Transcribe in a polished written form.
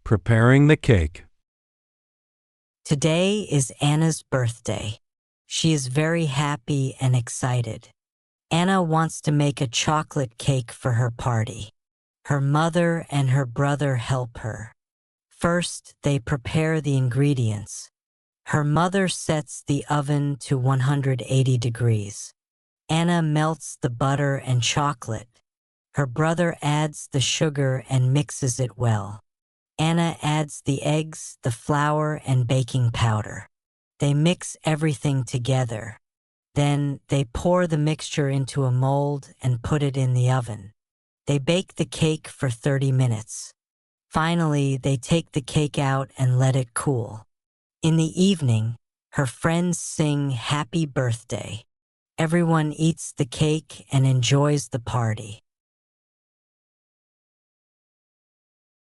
Preparing the cake. Today is Anna's birthday. She is very happy and excited. Anna wants to make a chocolate cake for her party. Her mother and her brother help her. First, they prepare the ingredients. Her mother sets the oven to 180 degrees. Anna melts the butter and chocolate. Her brother adds the sugar and mixes it well. Anna adds the eggs, the flour, and baking powder. They mix everything together. Then they pour the mixture into a mold and put it in the oven. They bake the cake for 30 minutes. Finally, they take the cake out and let it cool. In the evening, her friends sing happy birthday. Everyone eats the cake and enjoys the party.